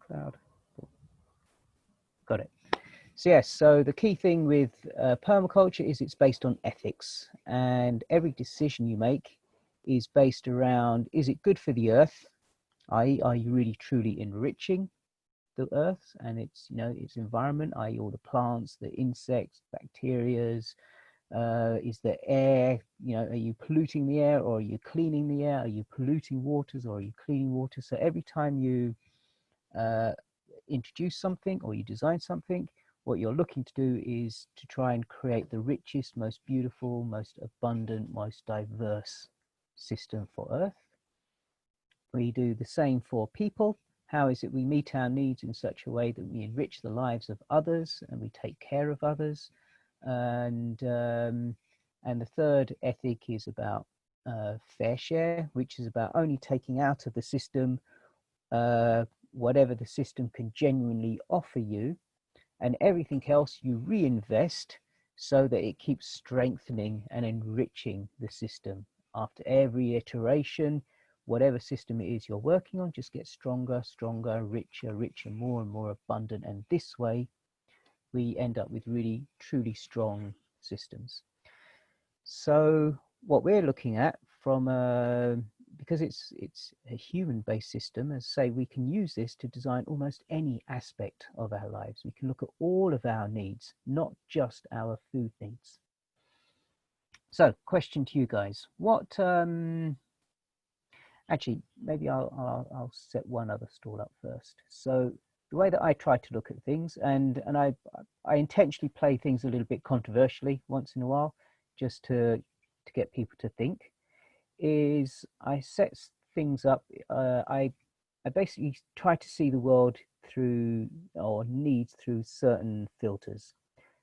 cloud. Got it. So yes, so the key thing with permaculture is it's based on ethics, and every decision you make is based around, is it good for the earth? I.e., are you really truly enriching the earth and its, you know, its environment, i.e. all the plants, the insects, bacterias, is the air, you know, are you polluting the air, or are you cleaning the air? Are you polluting waters, or are you cleaning water? So every time you introduce something or you design something, what you're looking to do is to try and create the richest, most beautiful, most abundant, most diverse system for Earth. We do the same for people. How is it we meet our needs in such a way that we enrich the lives of others and we take care of others? And the third ethic is about fair share, which is about only taking out of the system whatever the system can genuinely offer you, and everything else you reinvest so that it keeps strengthening and enriching the system. After every iteration, whatever system it is you're working on just gets stronger, stronger, richer, richer, more and more abundant. And this way, we end up with really, truly strong systems. So what we're looking at from because it's a human-based system, as I say, we can use this to design almost any aspect of our lives. We can look at all of our needs, not just our food needs. So, question to you guys: what? Actually, maybe I'll set one other stall up first. So, the way that I try to look at things, and I intentionally play things a little bit controversially once in a while, just to get people to think, is I set things up. I basically try to see the world through, or needs through, certain filters.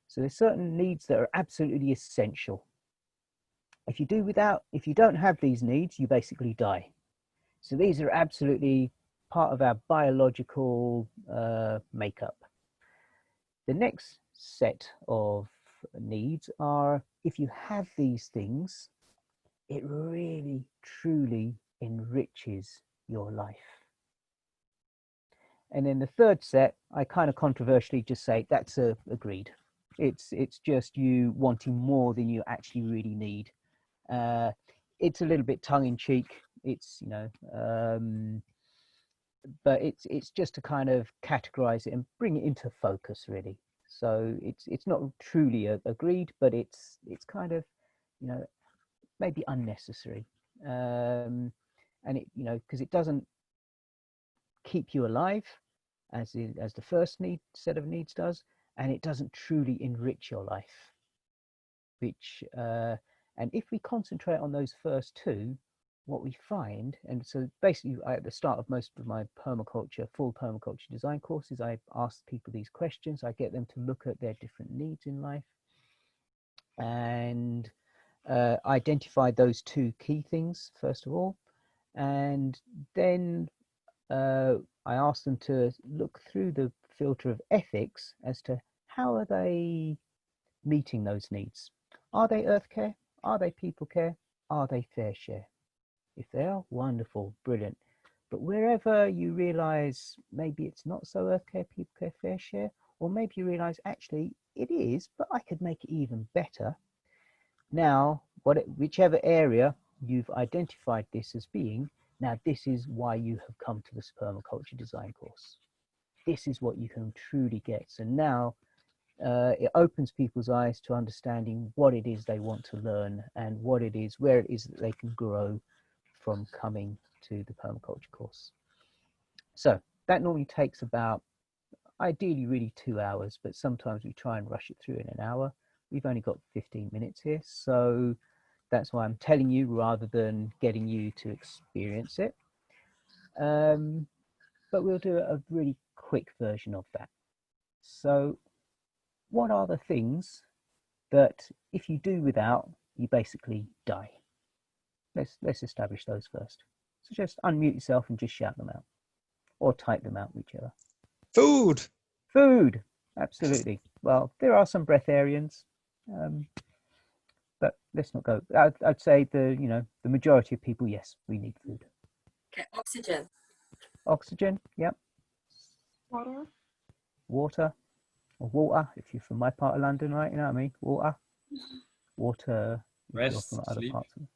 So there's certain needs that are absolutely essential. If you don't have these needs, you basically die. So these are absolutely part of our biological makeup. The next set of needs are, if you have these things, it really, truly enriches your life. And then the third set, I kind of controversially just say that's agreed. It's just you wanting more than you actually really need. It's a little bit tongue-in-cheek. It's, you know, but it's just to kind of categorize it and bring it into focus, really. So it's not truly agreed, but it's kind of, you know, maybe unnecessary, and it, you know, because it doesn't keep you alive as the first set of needs does, and it doesn't truly enrich your life. Which and if we concentrate on those first two, what we find, and so basically at the start of most of my full permaculture design courses, I ask people these questions. I get them to look at their different needs in life and identify those two key things first of all, and then I ask them to look through the filter of ethics as to how are they meeting those needs. Are they earth care? Are they people care? Are they fair share? If they are, wonderful, brilliant. But wherever you realize maybe it's not so earth care, people care, fair share, or maybe you realize actually it is, but I could make it even better. Now, whichever area you've identified this as being, now this is why you have come to this permaculture design course. This is what you can truly get. So now it opens people's eyes to understanding what it is they want to learn and where it is that they can grow from coming to the permaculture course. So that normally takes about, ideally really 2 hours, but sometimes we try and rush it through in an hour. We've only got 15 minutes here, so that's why I'm telling you rather than getting you to experience it. But we'll do a really quick version of that. So what are the things that if you do without, you basically die? Let's establish those first. So just unmute yourself and just shout them out, or type them out, whichever. Food. Food, absolutely. Well, there are some breatharians, but let's not go. I'd say the majority of people, yes, we need food. Okay, oxygen. Oxygen, yep. Water. Water, or water, if you're from my part of London, right? You know what I mean? Water. Water, if you're from Rest, other sleep. parts of it.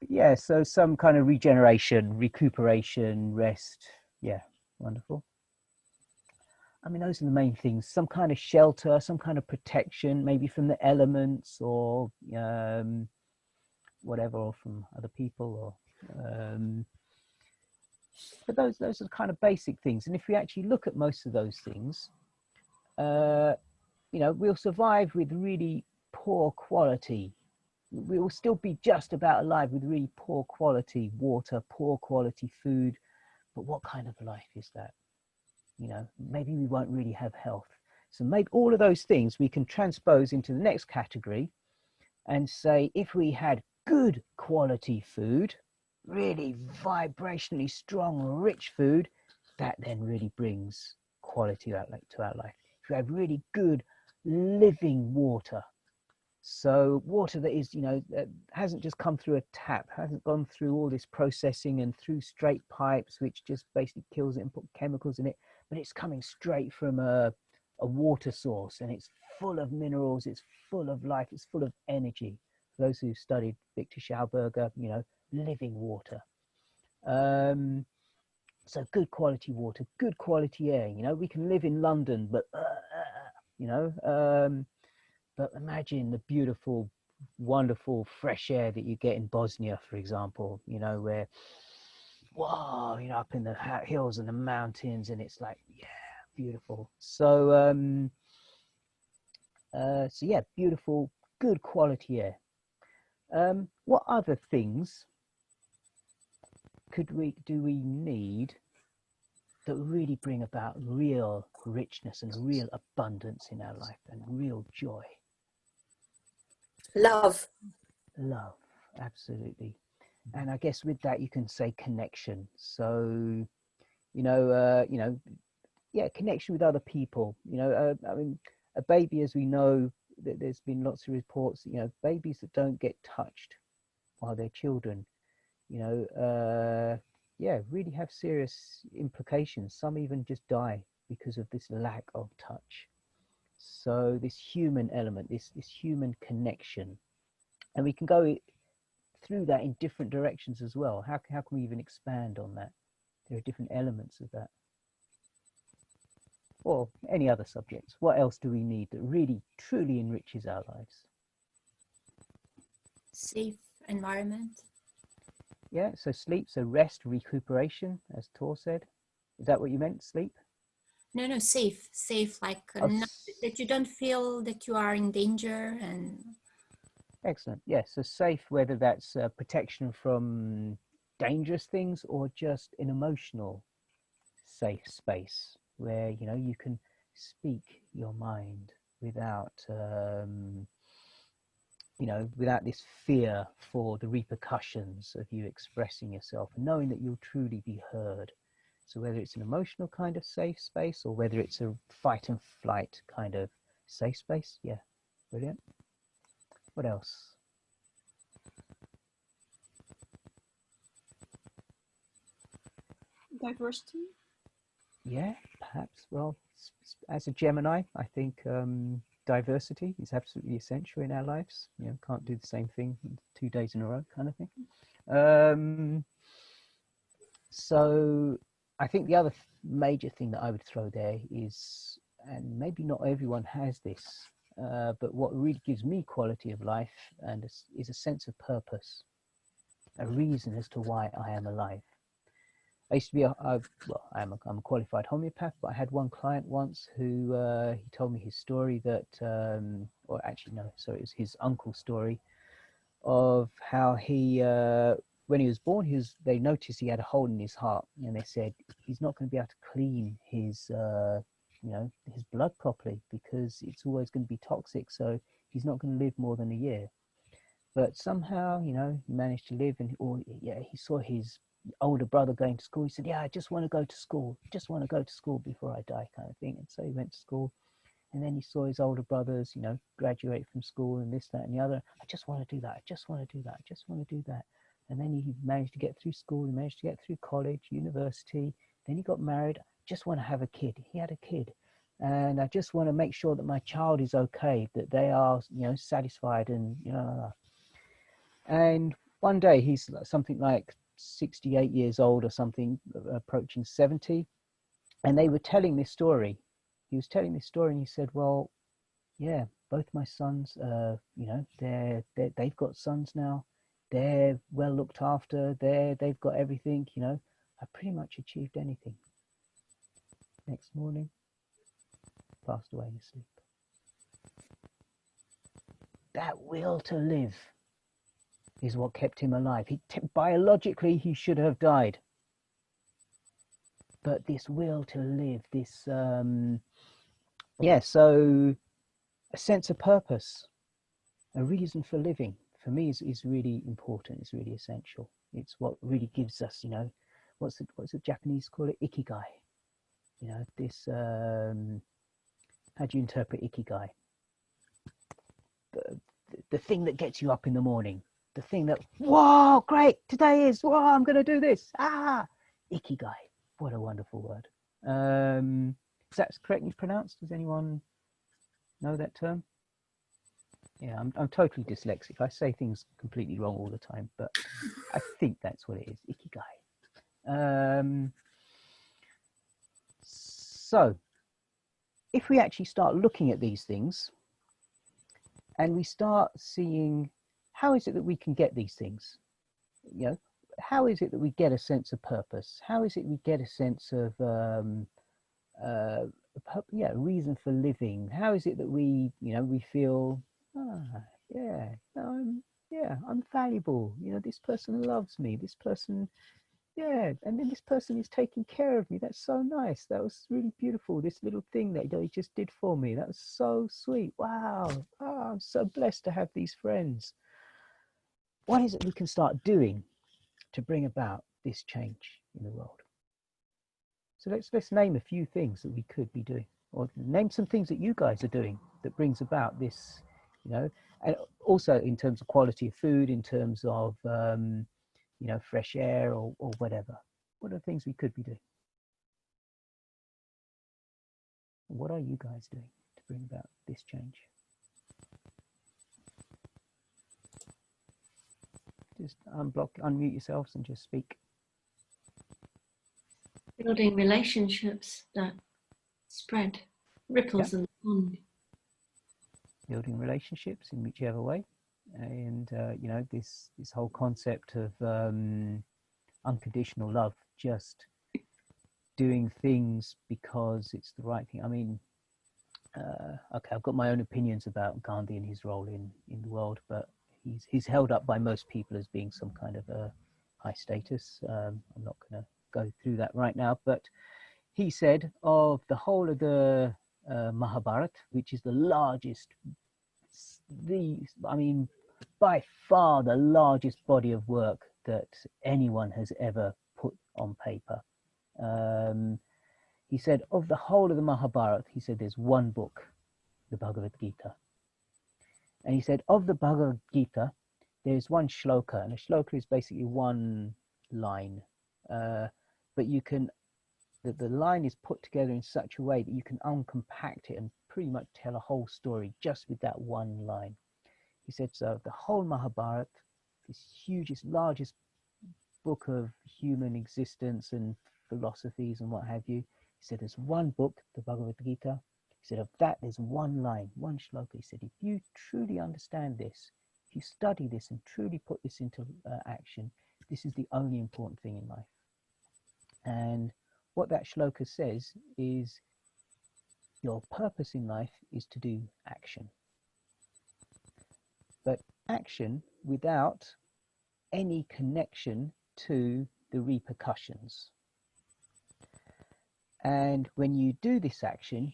Yeah, so some kind of regeneration, recuperation, rest. Yeah, wonderful. I mean, those are the main things. Some kind of shelter, some kind of protection, maybe from the elements or whatever, or from other people. But those are kind of basic things. And if we actually look at most of those things, we'll survive with really poor quality. We will still be just about alive with really poor quality water, poor quality food. But what kind of life is that? Maybe we won't really have health. So maybe all of those things we can transpose into the next category and say, if we had good quality food, really vibrationally strong, rich food, that then really brings quality to our life. If we have really good living water, so water that is, that hasn't just come through a tap, hasn't gone through all this processing and through straight pipes, which just basically kills it and put chemicals in it, but it's coming straight from a water source, and it's full of minerals, it's full of life, it's full of energy. For those who studied Victor Schauberger, living water. So good quality water, good quality air. We can live in London, but but imagine the beautiful, wonderful fresh air that you get in Bosnia, for example, where, wow, up in the hills and the mountains, and it's like, yeah, beautiful. So, yeah, beautiful, good quality air. What other things do we need that really bring about real richness and real abundance in our life and real joy? Love. Love, absolutely. And I guess with that you can say connection. So, yeah, connection with other people. I mean, a baby, as we know, there's been lots of reports, babies that don't get touched while they're children, yeah, really have serious implications. Some even just die because of this lack of touch. So this human element, this human connection, and we can go through that in different directions as well. How can we even expand on that? There are different elements of that. Or any other subjects. What else do we need that really truly enriches our lives? Safe environment. Yeah, so sleep, so rest, recuperation, as Tor said. Is that what you meant, sleep? No, safe, like that you don't feel that you are in danger. And excellent. Yes, so safe, whether that's protection from dangerous things or just an emotional safe space where you can speak your mind without without this fear for the repercussions of you expressing yourself, knowing that you'll truly be heard. So whether it's an emotional kind of safe space or whether it's a fight and flight kind of safe space, yeah, brilliant. What else? Diversity. Yeah, perhaps. Well, as a Gemini, I think diversity is absolutely essential in our lives. Can't do the same thing 2 days in a row, kind of thing. So I think the other major thing that I would throw there is, and maybe not everyone has this, but what really gives me quality of life and is a sense of purpose, a reason as to why I am alive. I used to be I'm a qualified homeopath, but I had one client once who he told me his story that, or actually no, sorry, it was his uncle's story of how he, when he was born, they noticed he had a hole in his heart, and they said he's not going to be able to clean his, his blood properly because it's always going to be toxic. So he's not going to live more than a year. But somehow, he managed to live, and he saw his older brother going to school. He said, yeah, I just want to go to school, before I die, kind of thing. And so he went to school, and then he saw his older brothers, graduate from school and this, that, and the other. I just want to do that. I just want to do that. I just want to do that. And then he managed to get through school. He managed to get through college, university. Then he got married. just want to have a kid. He had a kid. And I just want to make sure that my child is okay, that they are, you know, satisfied and, you know. And one day he's something like 68 years old or something, approaching 70. And they were telling this story. He was telling this story and he said, well, yeah, both my sons, you know, they've got sons now. They're well looked after. They've got everything, you know. I pretty much achieved anything. Next morning, passed away in his sleep. That will to live is what kept him alive. Biologically, he should have died. But this will to live, this, yeah, so a sense of purpose, a reason for living, for me is really important. It's really essential. It's what really gives us, you know, what's the Japanese call it? Ikigai. You know, this, how do you interpret Ikigai? The thing that gets you up in the morning, the thing that, whoa, great, today is, whoa, I'm going to do this. Ikigai. What a wonderful word. Is that correctly pronounced? Does anyone know that term? Yeah, I'm totally dyslexic. I say things completely wrong all the time, but I think that's what it is, Ikigai. So if we actually start looking at these things and we start seeing how is it that we can get these things, you know, how is it that we get a sense of purpose? How is it we get a sense of reason for living? How is it that we, you know, we feel, I'm valuable. You know, this person loves me. This person, and then this person is taking care of me. That's so nice. That was really beautiful. This little thing that he just did for me. That was so sweet. Wow. Oh, I'm so blessed to have these friends. What is it we can start doing to bring about this change in the world? So let's name a few things that we could be doing, or name some things that you guys are doing that brings about this, you know, and also in terms of quality of food, in terms of, you know, fresh air or whatever. What are things we could be doing? What are you guys doing to bring about this change? Just unmute yourselves and just speak. Building relationships that spread, ripples in the pond. Building relationships in whichever way. And, you know, this whole concept of unconditional love, just doing things because it's the right thing. I mean, okay, I've got my own opinions about Gandhi and his role in the world, but he's held up by most people as being some kind of a high status. I'm not going to go through that right now, but he said of the whole of the Mahabharata, which is the largest, by far the largest body of work that anyone has ever put on paper. He said of the whole of the Mahabharata, he said there's one book, the Bhagavad Gita. And he said of the Bhagavad Gita, there's one shloka, and a shloka is basically one line. But you can, the line is put together in such a way that you can uncompact it and pretty much tell a whole story just with that one line. He said, so the whole Mahabharata, this hugest, largest book of human existence and philosophies and what have you, he said there's one book, the Bhagavad Gita. He said of that there's one line, one shloka. He said if you truly understand this, if you study this and truly put this into action, this is the only important thing in life. And what that shloka says is your purpose in life is to do action. But action without any connection to the repercussions. And when you do this action,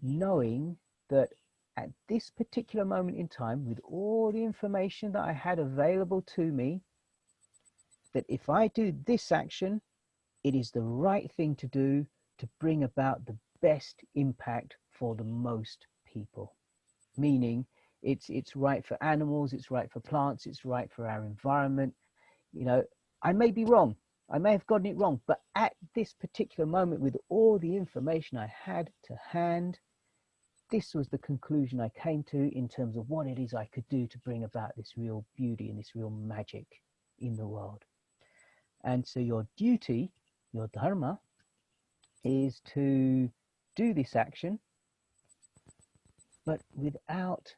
knowing that at this particular moment in time, with all the information that I had available to me, that if I do this action, it is the right thing to do to bring about the best impact for the most people. Meaning it's right for animals, it's right for plants, it's right for our environment. You know, I may be wrong. I may have gotten it wrong, but at this particular moment, with all the information I had to hand, this was the conclusion I came to in terms of what it is I could do to bring about this real beauty and this real magic in the world. And so your duty, your dharma, is to do this action, but without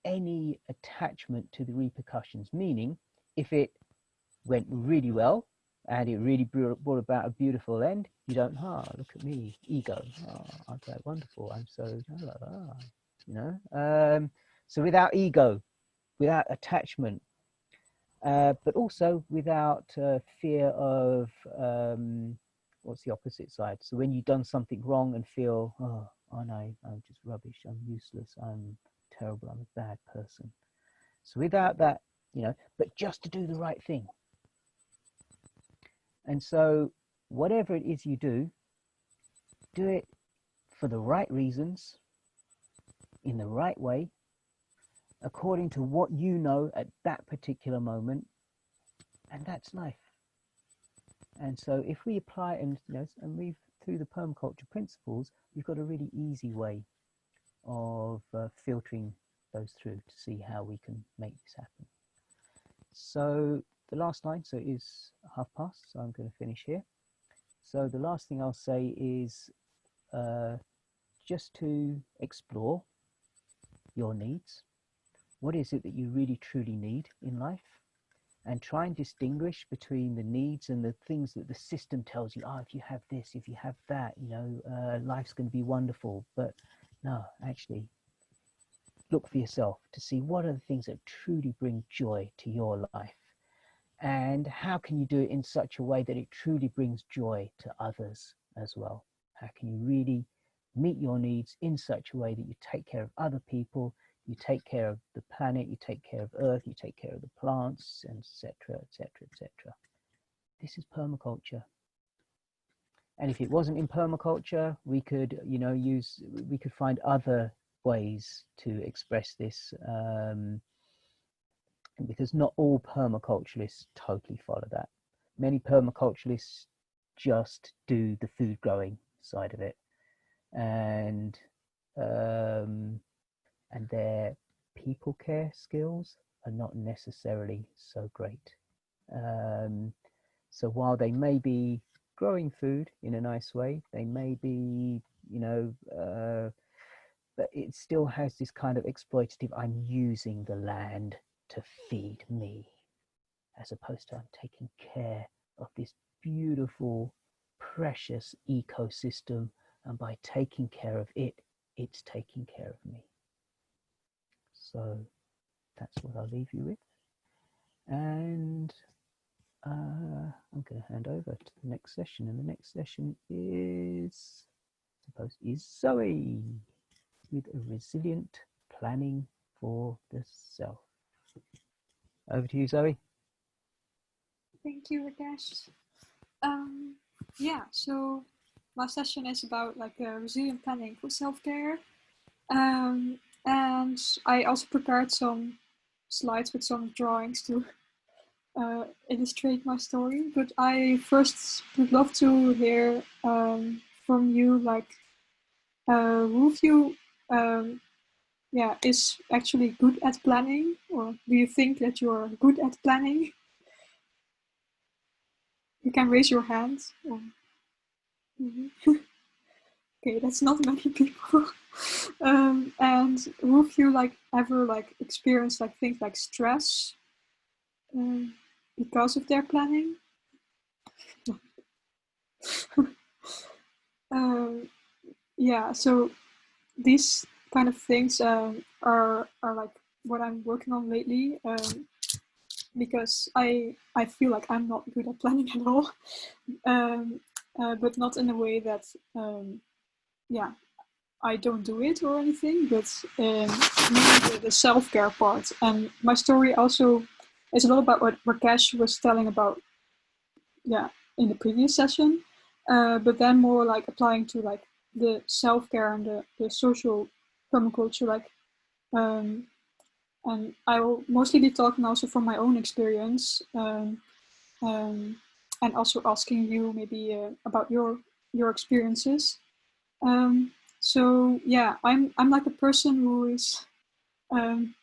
any attachment to the repercussions. Meaning, if it went really well and it really brought about a beautiful end, you don't, look at me, ego, aren't I wonderful, I'm so, you know. So without ego, without attachment, but also without fear of, what's the opposite side? So when you've done something wrong and feel, oh no, I'm just rubbish, I'm useless, I'm terrible, I'm a bad person. So without that, you know, but just to do the right thing. And so whatever it is you do it for the right reasons, in the right way, according to what you know at that particular moment, and that's life. And so if we apply and, you know, and we've, through the permaculture principles, we've got a really easy way of filtering those through to see how we can make this happen. So the last line, so it is past, so I'm going to finish here. So the last thing I'll say is just to explore your needs. What is it that you really truly need in life? And try and distinguish between the needs and the things that the system tells you, if you have this, if you have that, you know, life's going to be wonderful. But no, actually, look for yourself to see what are the things that truly bring joy to your life. And how can you do it in such a way that it truly brings joy to others as well? How can you really meet your needs in such a way that you take care of other people, you take care of the planet, you take care of Earth, you take care of the plants, and etc., etc., etc. This is permaculture. And if it wasn't in permaculture, we could, you know, we could find other ways to express this, because not all permaculturists totally follow that. Many permaculturists just do the food growing side of it, and their people care skills are not necessarily so great. So while they may be growing food in a nice way, they may be, you know, but it still has this kind of exploitative, I'm using the land to feed me, as opposed to I'm taking care of this beautiful, precious ecosystem, and by taking care of it, it's taking care of me. So that's what I'll leave you with. And I'm going to hand over to the next session. And the next session is Zoe with a resilient planning for the self. Over to you, Zoe. Thank you, Rakesh. Yeah, so my session is about like resilient planning for self-care. And I also prepared some slides with some drawings to illustrate my story. But I first would love to hear from you, like, who of you is actually good at planning, or do you think that you're good at planning? You can raise your hand. Okay, that's not many people. And who of you like ever like experienced like things like stress because of their planning? Yeah, so these kind of things are like what I'm working on lately, because I feel like I'm not good at planning at all, but not in a way that I don't do it or anything, but mainly the self-care part. And my story also is a lot about what Rakesh was telling about, in the previous session, but then more like applying to like the self-care and the social permaculture, like, and I will mostly be talking also from my own experience, and also asking you maybe about your experiences. So yeah, I'm like a person who is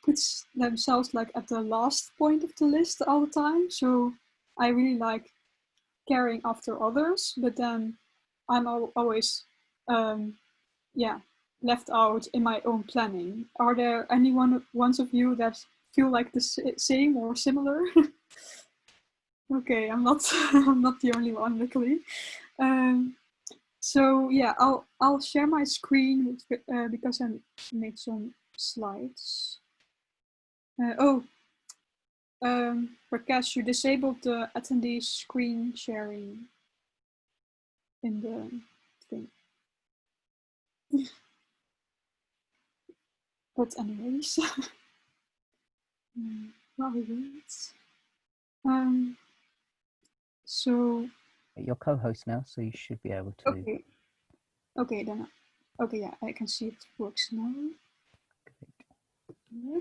puts themselves like at the last point of the list all the time. So I really like caring after others, but then I'm always yeah, left out in my own planning. Are there any ones of you that feel like the same or similar? Okay, I'm not I'm not the only one, luckily. So yeah, I'll share my screen because I made some slides. Rakesh, you disabled the attendee screen sharing in the thing. But anyways, while we wait. So You're co-host now, so you should be able to. okay. Okay, then. Okay, yeah, I can see it works now. I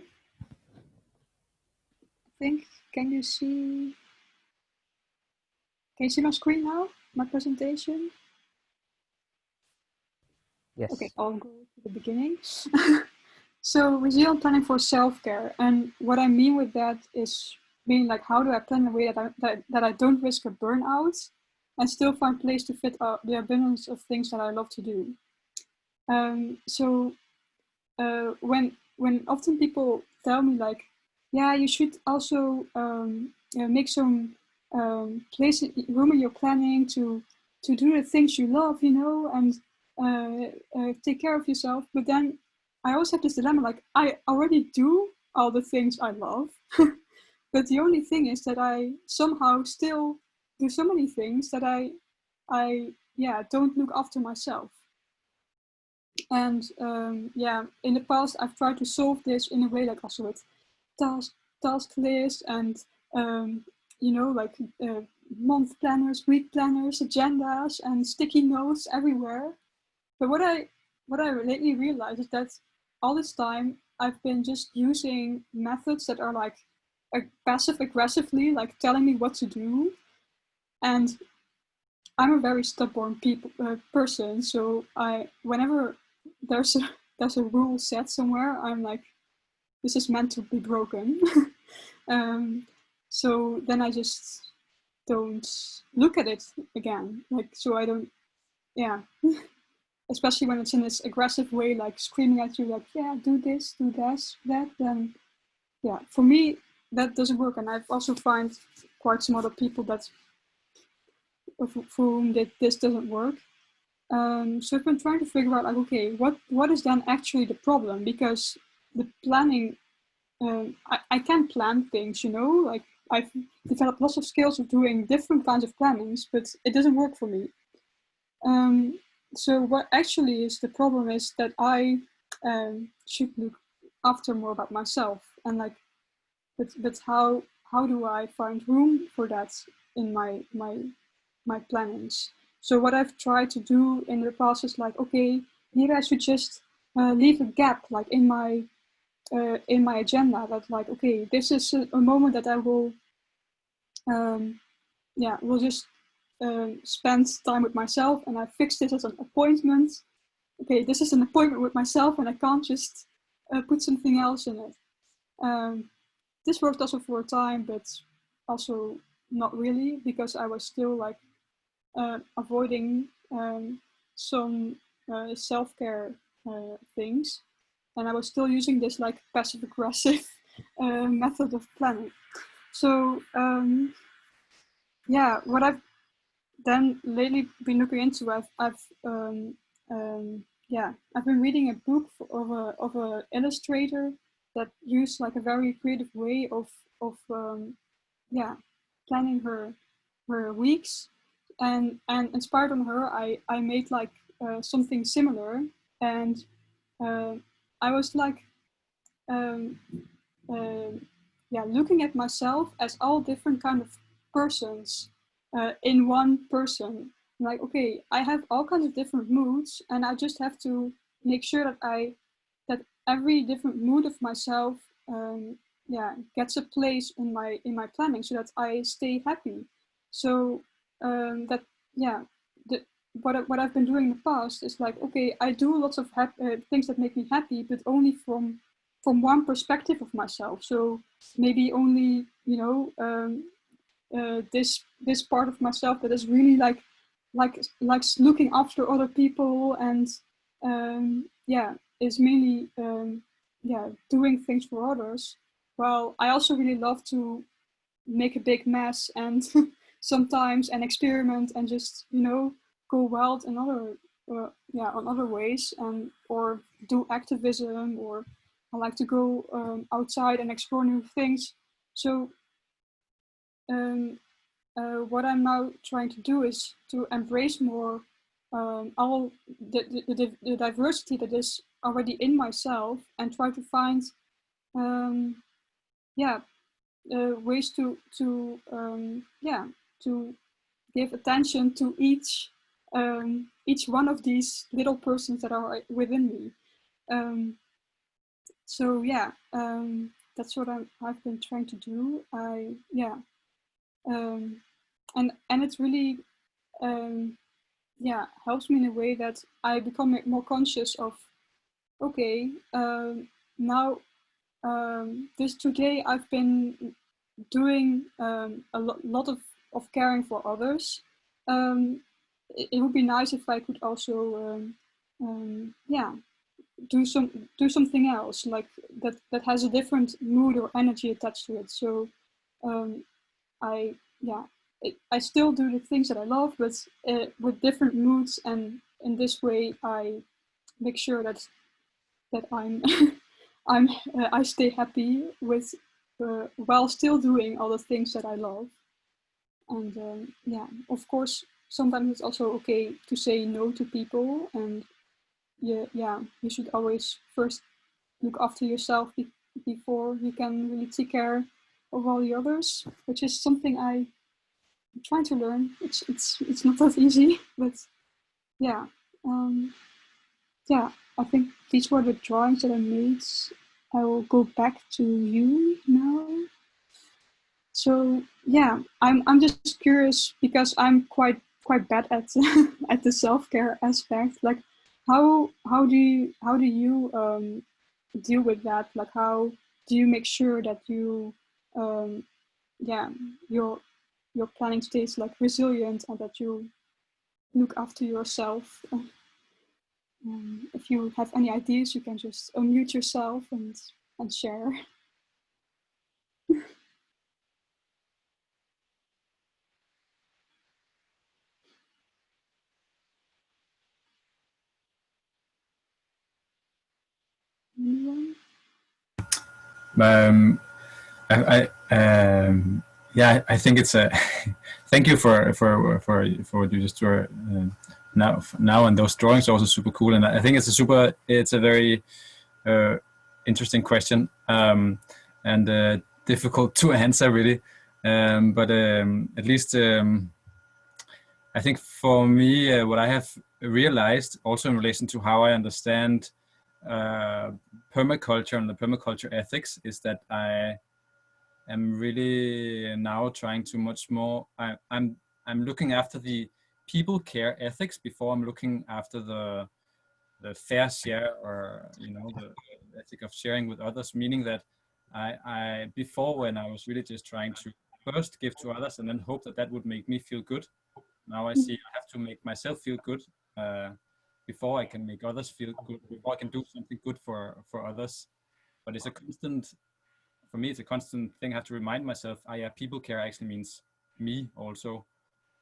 think. Can you see? Can you see my screen now? My presentation? Yes. Okay, I'll go to the beginning. So resilient planning for self-care, and what I mean with that is being like, how do I plan in a way that I don't risk a burnout and still find place to fit the abundance of things that I love to do. So when often people tell me like, yeah, you should also make some place room in your planning to do the things you love, you know, and take care of yourself. But then I always have this dilemma, like I already do all the things I love, but the only thing is that I somehow still do so many things that I don't look after myself. And yeah, in the past, I've tried to solve this in a way like also with task lists and you know, like month planners, week planners, agendas, and sticky notes everywhere. But what I lately realized is that all this time I've been just using methods that are like passive aggressively, like telling me what to do. And I'm a very stubborn person, so whenever there's a rule set somewhere, I'm like, this is meant to be broken. So then I just don't look at it again. Like, so I don't, yeah. Especially when it's in this aggressive way, like screaming at you, like, yeah, do this, do that. Then, yeah, for me that doesn't work. And I've also find quite some other people that for whom this doesn't work. So I've been trying to figure out, like, okay, what is then actually the problem? Because the planning, I can plan things, you know, like I've developed lots of skills of doing different kinds of plannings, but it doesn't work for me. So what actually is the problem is that I should look after more about myself, and like, but how do I find room for that in my plannings? So what I've tried to do in the past is like, okay, maybe I should just leave a gap like in my agenda, that like, okay, this is a moment that I will will just spend time with myself, and I fix this as an appointment. Okay, this is an appointment with myself, and I can't just put something else in it. This worked also for a time, but also not really, because I was still like avoiding some self-care things, and I was still using this like passive aggressive method of planning. So yeah, what I've then lately been looking into, I've been reading a book of a illustrator that used like a very creative way of planning her weeks, and inspired on her, I made like something similar, and I was like looking at myself as all different kind of persons in one person. Like, okay, I have all kinds of different moods, and I just have to make sure that every different mood of myself gets a place in my planning, so that I stay happy. So that, yeah, what I've been doing in the past is like, okay, I do lots of things that make me happy, but only from one perspective of myself. So maybe only, you know, this part of myself that is really like looking after other people, and yeah, is mainly yeah, doing things for others. Well, I also really love to make a big mess and sometimes and experiment and just, you know, go wild in other yeah, on other ways, and or do activism, or I like to go outside and explore new things. So what I'm now trying to do is to embrace more all the diversity that is already in myself, and try to find yeah, ways to yeah, to give attention to each one of these little persons that are within me. So yeah, that's what I've been trying to do. Yeah, and it's really yeah, helps me in a way that I become more conscious of, okay, now this today I've been doing a lot of caring for others. It would be nice if I could also yeah, do something else, like that has a different mood or energy attached to it. So I, yeah, I still do the things that I love, but with different moods, and in this way I make sure that I'm I stay happy with while still doing all the things that I love. And yeah, of course, sometimes it's also okay to say no to people, and yeah, you should always first look after yourself before you can really take care of all the others, which is something I'm trying to learn. It's not that easy, but yeah, yeah. I think these were the drawings that I made. I will go back to you now. So yeah, I'm just curious, because I'm quite bad at at the self-care aspect. Like, how do you deal with that? Like, how do you make sure that you yeah, your planning stays like resilient, and that you look after yourself? If you have any ideas, you can just unmute yourself and share. Anyone? Yeah, I think it's a. Thank you for what you just were now, and those drawings are also super cool, and I think it's a very interesting question, and difficult to answer really, but at least I think for me, what I have realized also in relation to how I understand permaculture and the permaculture ethics is that I am really now trying to much more. I'm looking after the people care ethics before I'm looking after the fair share, or the ethic of sharing with others. Meaning that I before, when I was really just trying to first give to others and then hope that that would make me feel good. Now I see I have to make myself feel good before I can make others feel good. Before I can do something good for others. But it's a constant. For me, it's a constant thing. I have to remind myself, yeah, people care actually means me also,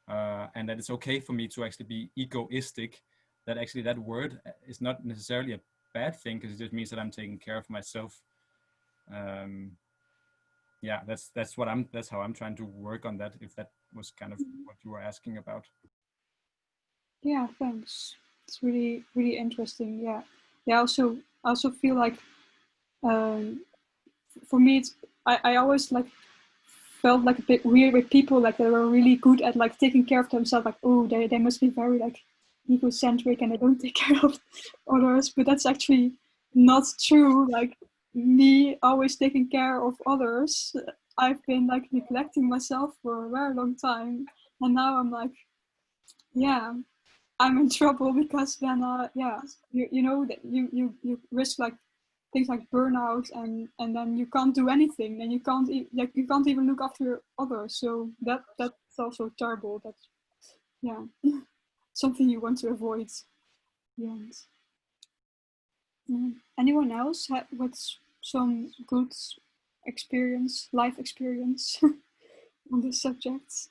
and that it's okay for me to actually be egoistic. That actually that word is not necessarily a bad thing, because it just means that I'm taking care of myself. Yeah, that's how I'm trying to work on that. If that was kind of what you were asking about. Yeah, thanks. It's really interesting. Yeah, yeah. I also feel like for me, I always like felt like a bit weird with people like they were really good at like taking care of themselves. Like, oh, they must be very like egocentric and they don't take care of others. But that's actually not true. Like, me always taking care of others, I've been like neglecting myself for a very long time. And now I'm like, yeah, I'm in trouble, because then you know that you risk like things like burnout, and then you can't do anything, and you can't you can't even look after others. So that's also terrible. That's something you want to avoid. Yeah. Anyone else with some good experience, life experience on this subject?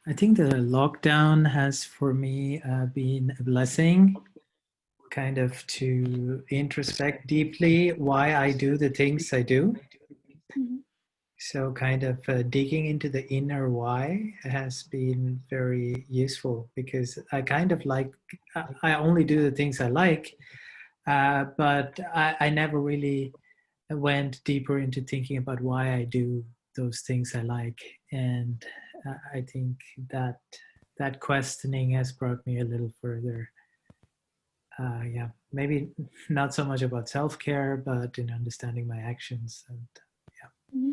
I think the lockdown has for me been a blessing, kind of to introspect deeply why I do the things I do. Mm-hmm. So kind of digging into the inner why has been very useful, because I kind of like, I only do the things I like, but I never really went deeper into thinking about why I do those things I like. And I think that that questioning has brought me a little further. Yeah, maybe not so much about self-care, but in understanding my actions. And Mm-hmm.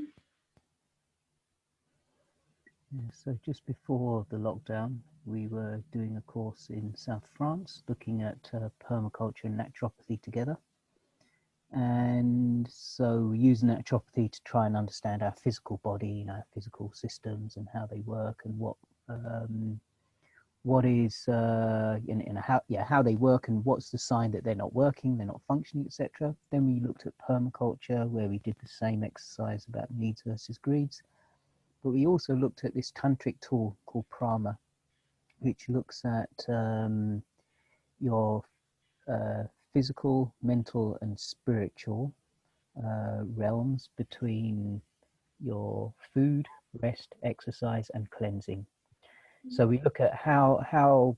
Yeah, so just before the lockdown, we were doing a course in South France looking at permaculture and naturopathy together. And so using naturopathy to try and understand our physical body and our physical systems and how they work, and what is how they work, and what's the sign that they're not working, they're not functioning, etc. Then we looked at permaculture, where we did the same exercise about needs versus greeds. But we also looked at this tantric tool called Prama, which looks at your physical, mental, and spiritual realms between your food, rest, exercise, and cleansing. So we look at how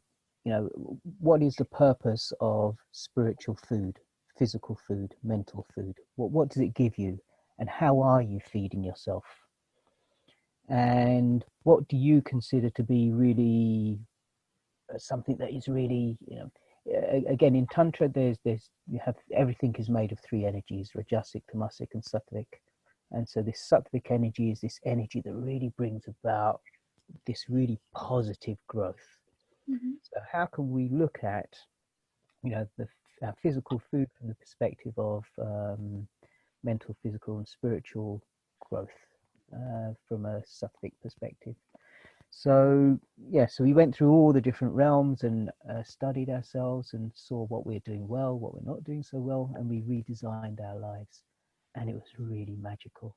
what is the purpose of spiritual food, physical food, mental food? What does it give you, and how are you feeding yourself? And what do you consider to be really something that is really, again, in Tantra, there's you have, everything is made of three energies: Rajasic, Tamasic, and Sattvic. And so this Sattvic energy is this energy that really brings about this really positive growth. Mm-hmm. So how can we look at, our physical food from the perspective of mental, physical, and spiritual growth from a Sattvic perspective? So so we went through all the different realms and studied ourselves and saw what we're doing well, what we're not doing so well, and we redesigned our lives, and it was really magical.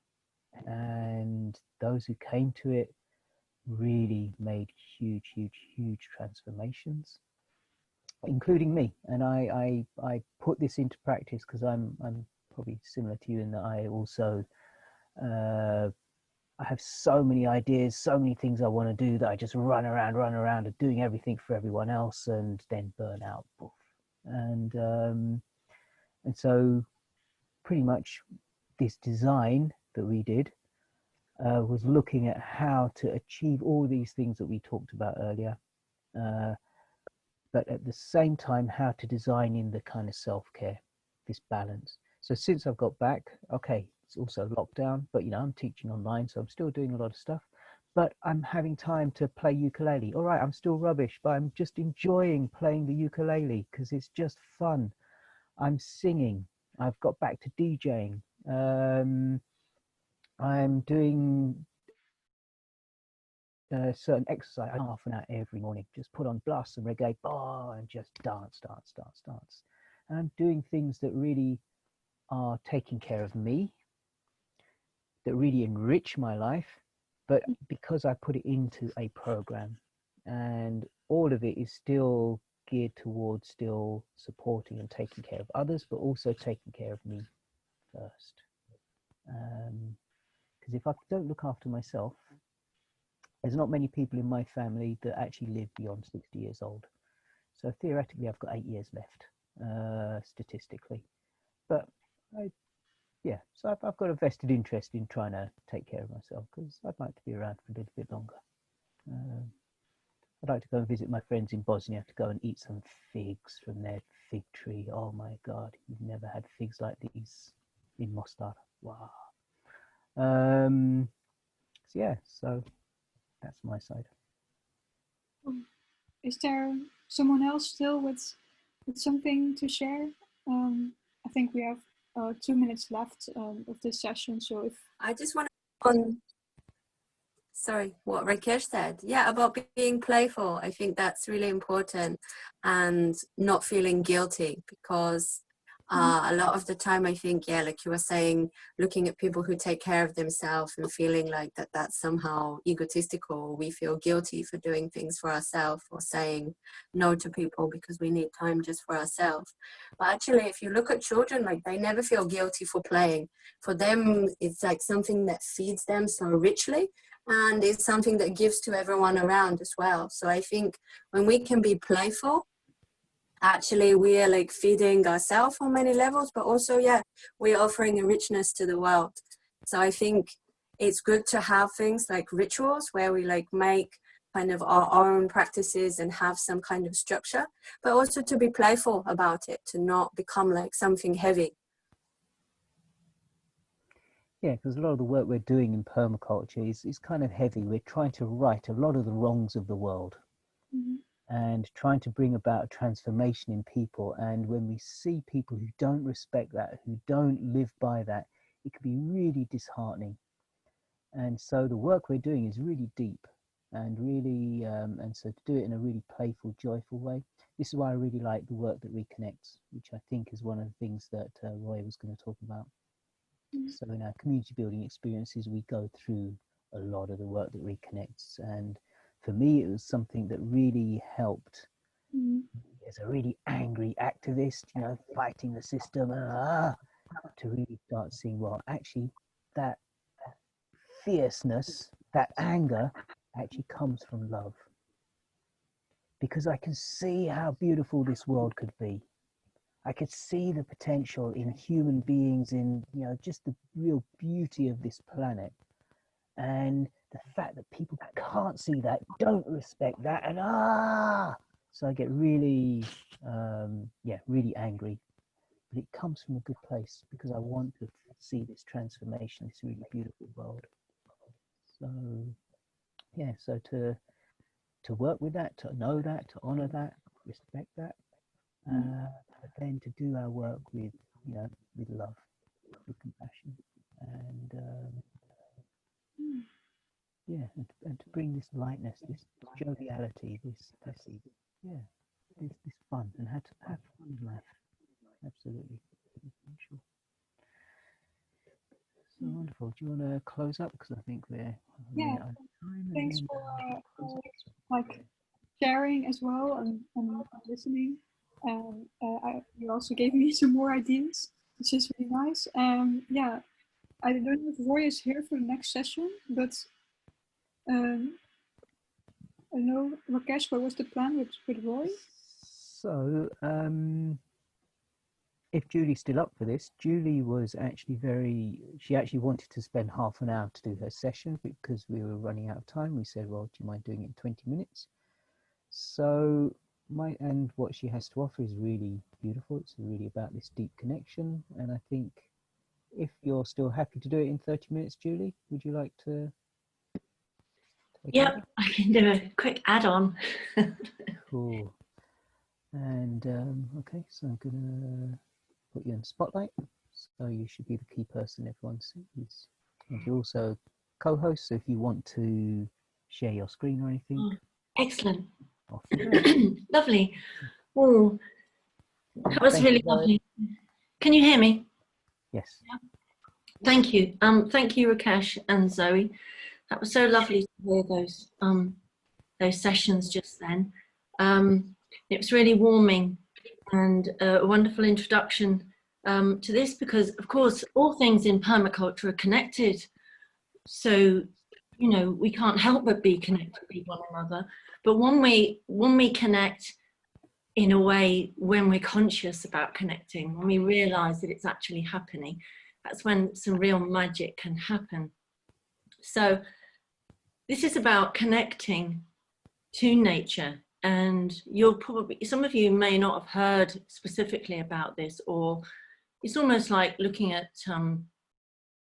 And those who came to it really made huge transformations, including me. And I put this into practice because I'm probably similar to you in that I also I have so many ideas, so many things I want to do, that I just run around and doing everything for everyone else, and then burn out. And so pretty much this design that we did was looking at how to achieve all these things that we talked about earlier, but at the same time how to design in the kind of self-care, this balance. So since I've got back, okay, it's also lockdown, but I'm teaching online, so I'm still doing a lot of stuff, but I'm having time to play ukulele. All right, I'm still rubbish, but I'm just enjoying playing the ukulele because it's just fun. I'm singing. I've got back to DJing. I'm doing certain exercise, half an hour every morning. Just put on blast and reggae, and just dance. And I'm doing things that really are taking care of me, that really enrich my life, but because I put it into a program, and all of it is still geared towards still supporting and taking care of others, but also taking care of me first. Because if I don't look after myself, there's not many people in my family that actually live beyond 60 years old. So theoretically, I've got 8 years left, statistically. But so I've got a vested interest in trying to take care of myself, because I'd like to be around for a little bit longer. I'd like to go and visit my friends in Bosnia, to go and eat some figs from their fig tree. Oh my God, you've never had figs like these in Mostar. Wow. So yeah, so that's my side. Is there someone else still with something to share? I think we have 2 minutes left of this session, so if I just want to on sorry, what Rakesh said. Yeah, about being playful. I think that's really important, and not feeling guilty, because a lot of the time I think, yeah, like you were saying, looking at people who take care of themselves and feeling like that's somehow egotistical. We feel guilty for doing things for ourselves, or saying no to people because we need time just for ourselves. But actually, if you look at children, like, they never feel guilty for playing. For them, it's like something that feeds them so richly, and it's something that gives to everyone around as well. So I think when we can be playful, actually we are like feeding ourselves on many levels, but also, yeah, we're offering a richness to the world. So I think it's good to have things like rituals where we like make kind of our own practices and have some kind of structure, but also to be playful about it, to not become like something heavy. Yeah, because a lot of the work we're doing in permaculture is kind of heavy. We're trying to right a lot of the wrongs of the world and trying to bring about a transformation in people. And when we see people who don't respect that, who don't live by that, it can be really disheartening. And so the work we're doing is really deep and really, and so to do it in a really playful, joyful way. This is why I really like the work that reconnects, which I think is one of the things that Roy was going to talk about. So in our community building experiences, we go through a lot of the work that reconnects. And for me, it was something that really helped. As a really angry activist, you know, fighting the system, to really start seeing, well, actually, that fierceness, that anger actually comes from love. Because I can see how beautiful this world could be. I could see the potential in human beings, in, you know, just the real beauty of this planet. And the fact that people can't see that, don't respect that, and so I get really, really angry. But it comes from a good place, because I want to see this transformation, this really beautiful world. So, yeah, so to work with that, to know that, to honor that, respect that, but then to do our work with, you know, with love, with compassion, and and to bring this lightness, this joviality, this fun, and have fun in life. Absolutely, essential. So wonderful. Do you want to close up, because I think we're yeah, out of time? thanks for like sharing as well, and listening. And you also gave me some more ideas, which is really nice. Yeah, I don't know if Roy is here for the next session, but I know, Rakesh, what was the plan with Roy? So, if Julie's still up for this, Julie was actually she actually wanted to spend half an hour to do her session, because we were running out of time. We said, well, do you mind doing it in 20 minutes? So, what she has to offer is really beautiful. It's really about this deep connection. And I think if you're still happy to do it in 30 minutes, Julie, would you like to? Yep, I can do a quick add-on. Cool. And okay, so I'm gonna put you in spotlight. So you should be the key person everyone sees. And you're also co-host, so if you want to share your screen or anything. Oh, excellent. Off you go. Lovely. Oh, that was really lovely. Can you hear me? Yes. Thank you. Thank you, Rakesh and Zoe. That was so lovely to hear those sessions just then. It was really warming and a wonderful introduction to this, because of course all things in permaculture are connected. So, you know, we can't help but be connected with one another. But when we connect in a way, when we're conscious about connecting, when we realize that it's actually happening, that's when some real magic can happen. So this is about connecting to nature, and you'll probably, some of you may not have heard specifically about this, or it's almost like looking at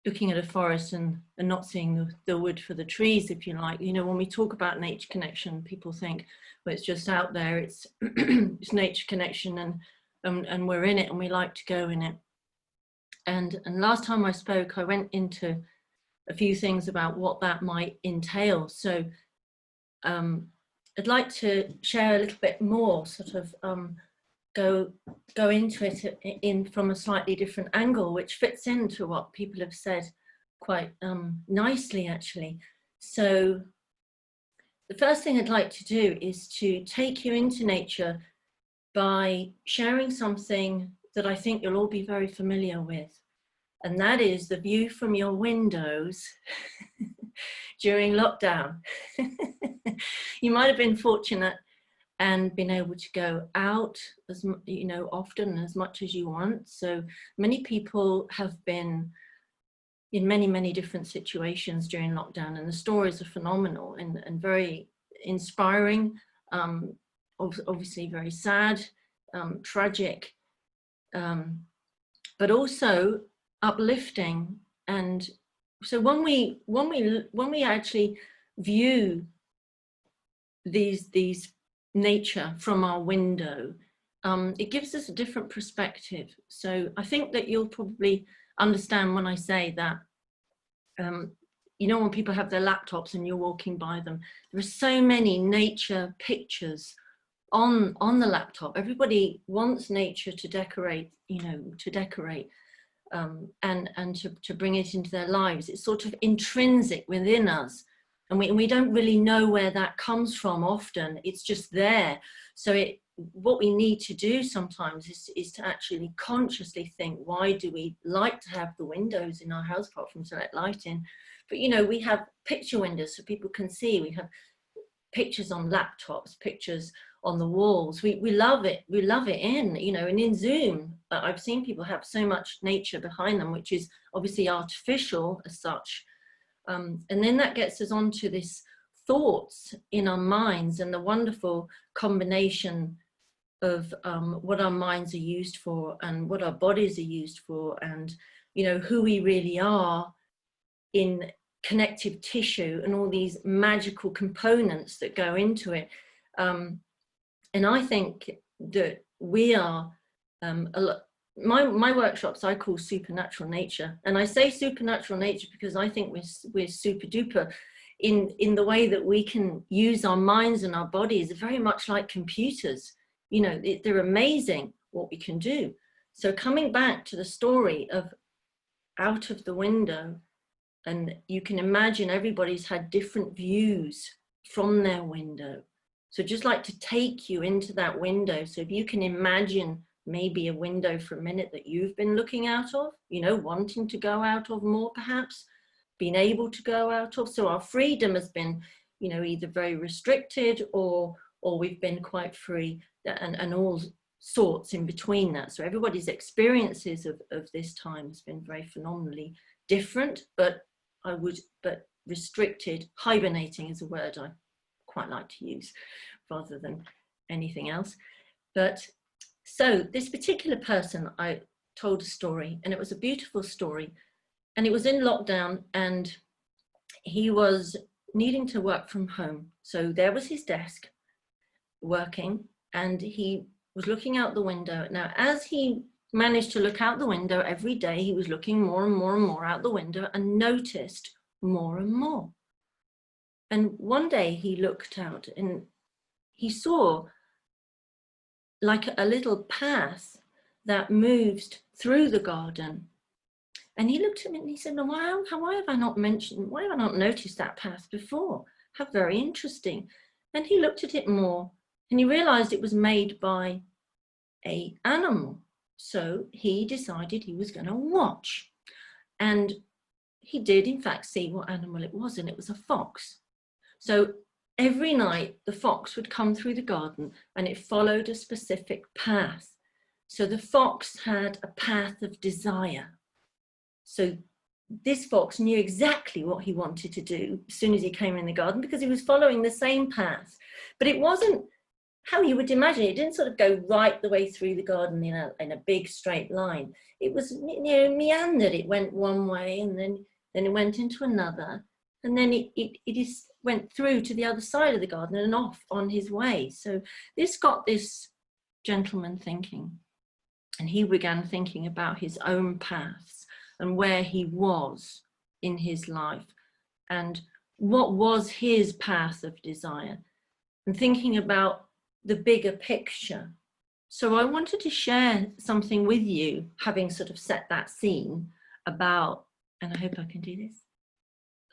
looking at a forest and not seeing the wood for the trees, if you like. You know, when we talk about nature connection, people think, well, it's just out there, it's it's nature connection, and we're in it and we like to go in it. And last time I spoke, I went into a few things about what that might entail. So I'd like to share a little bit more, sort of go into it from a slightly different angle, which fits into what people have said quite nicely, actually. So the first thing I'd like to do is to take you into nature by sharing something that I think you'll all be very familiar with. And that is the view from your windows during lockdown. You might have been fortunate and been able to go out as you know, often, as much as you want. So many people have been in many different situations during lockdown, and the stories are phenomenal and very inspiring, obviously very sad, tragic, but also uplifting. And so when we actually view these nature from our window, it gives us a different perspective. So I think that you'll probably understand when I say that, you know, when people have their laptops and you're walking by them, there are so many nature pictures on the laptop. Everybody wants nature to decorate, you know, to decorate and to bring it into their lives. It's sort of intrinsic within us. And we don't really know where that comes from often. It's just there. So what we need to do sometimes is to actually consciously think, why do we like to have the windows in our house, apart from to let light in? But, you know, we have picture windows so people can see. We have pictures on laptops, pictures on the walls. We love it. We love it in, you know, and in Zoom, I've seen people have so much nature behind them, which is obviously artificial as such. And then that gets us onto this thoughts in our minds and the wonderful combination of what our minds are used for and what our bodies are used for, and, you know, who we really are in connective tissue and all these magical components that go into it. And I think that we are my workshops I call supernatural nature, and I say supernatural nature because I think we're super duper in the way that we can use our minds and our bodies very much like computers. You know, they're amazing what we can do. So coming back to the story of out of the window, and you can imagine everybody's had different views from their window. So just like to take you into that window. So if you can imagine maybe a window for a minute that you've been looking out of, you know, wanting to go out of more, perhaps, being able to go out of. So our freedom has been, you know, either very restricted or we've been quite free, and all sorts in between that. So everybody's experiences of this time has been very phenomenally different, but restricted. Hibernating is a word I quite like to use rather than anything else. But so this particular person, I told a story, and it was a beautiful story, and it was in lockdown, and he was needing to work from home. So there was his desk working, and he was looking out the window. Now, as he managed to look out the window every day, he was looking more and more and more out the window and noticed more and more. And one day he looked out and he saw like a little path that moved through the garden. And he looked at me and he said, why have I not noticed that path before? How very interesting. And he looked at it more and he realized it was made by an animal. So he decided he was going to watch. And he did, in fact, see what animal it was, and it was a fox. So every night the fox would come through the garden and it followed a specific path. So the fox had a path of desire. So this fox knew exactly what he wanted to do as soon as he came in the garden, because he was following the same path. But it wasn't how you would imagine. It didn't sort of go right the way through the garden in a big straight line. It was, you know, meandered. It went one way, and then it went into another, and then it went through to the other side of the garden and off on his way. So this got this gentleman thinking, and he began thinking about his own paths and where he was in his life and what was his path of desire, and thinking about the bigger picture. So I wanted to share something with you, having sort of set that scene about, and I hope I can do this.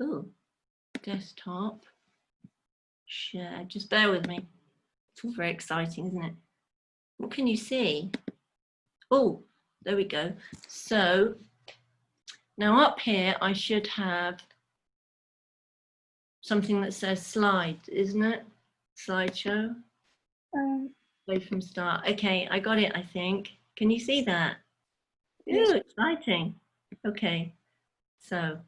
Oh, desktop, share, just bear with me. It's all very exciting, isn't it? What can you see? Oh, there we go. So now up here, I should have something that says slide, isn't it? Slideshow. Play from start. Okay, I got it, I think. Can you see that? Ooh, exciting. Okay, so,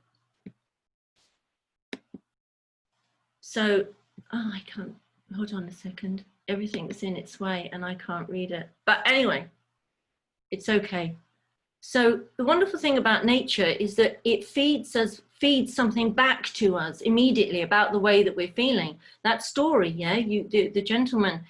oh, I can't, hold on a second. Everything's in its way and I can't read it. But anyway, it's okay. So the wonderful thing about nature is that it feeds something back to us immediately about the way that we're feeling. That story, yeah, the gentleman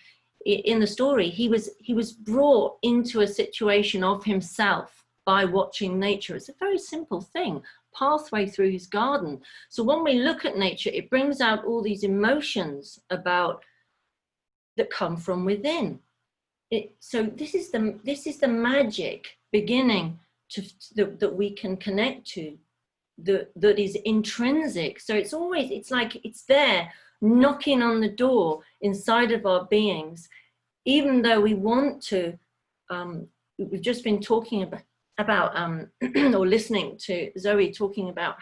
in the story, he was brought into a situation of himself by watching nature. It's a very simple thing, pathway through his garden. So when we look at nature, it brings out all these emotions about that come from within. So this is the magic beginning that we can connect to, that is intrinsic. So it's like it's there knocking on the door inside of our beings, even though we want to. We've just been talking about or listening to Zoe talking about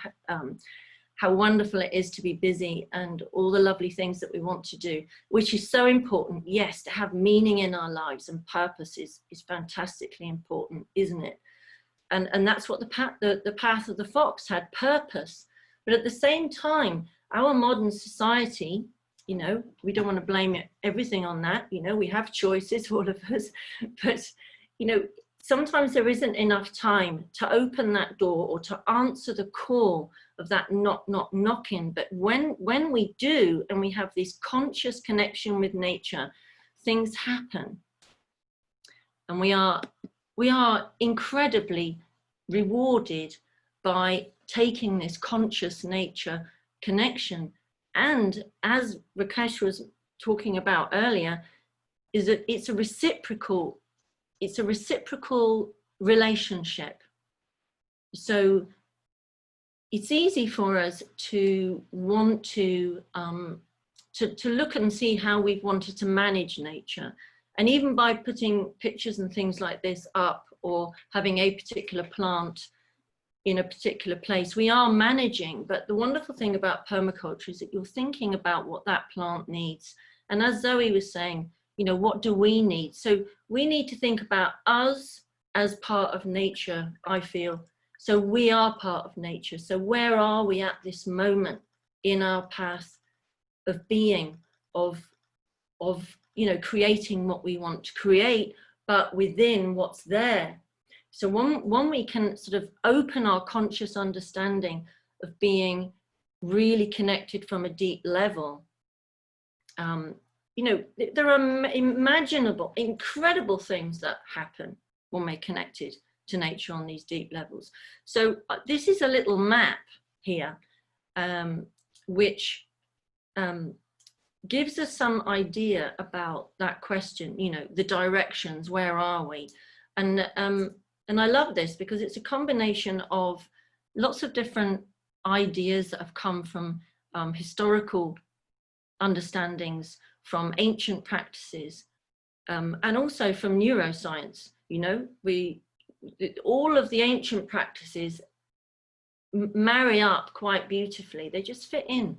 how wonderful it is to be busy and all the lovely things that we want to do, which is so important. Yes, to have meaning in our lives and purpose is fantastically important, isn't it? And that's what the path of the fox had, purpose. But at the same time, our modern society, you know, we don't want to blame everything on that. You know, we have choices, all of us, but, you know, sometimes there isn't enough time to open that door or to answer the call of that knocking. But when we do, and we have this conscious connection with nature, things happen. And we are incredibly rewarded by taking this conscious nature connection. And as Rakesh was talking about earlier, is that it's a reciprocal relationship. So it's easy for us to want to look and see how we've wanted to manage nature. And even by putting pictures and things like this up, or having a particular plant in a particular place, we are managing. But the wonderful thing about permaculture is that you're thinking about what that plant needs. And as Zoe was saying, you know, what do we need? So we need to think about us as part of nature, I feel. So we are part of nature. So where are we at this moment in our path of being, of you know, creating what we want to create, but within what's there. So when we can sort of open our conscious understanding of being really connected from a deep level, you know, there are imaginable, incredible things that happen when we're connected to nature on these deep levels. So this is a little map here, which gives us some idea about that question, you know, the directions, where are we? And I love this because it's a combination of lots of different ideas that have come from historical understandings, from ancient practices, and also from neuroscience. You know, all of the ancient practices marry up quite beautifully. They just fit in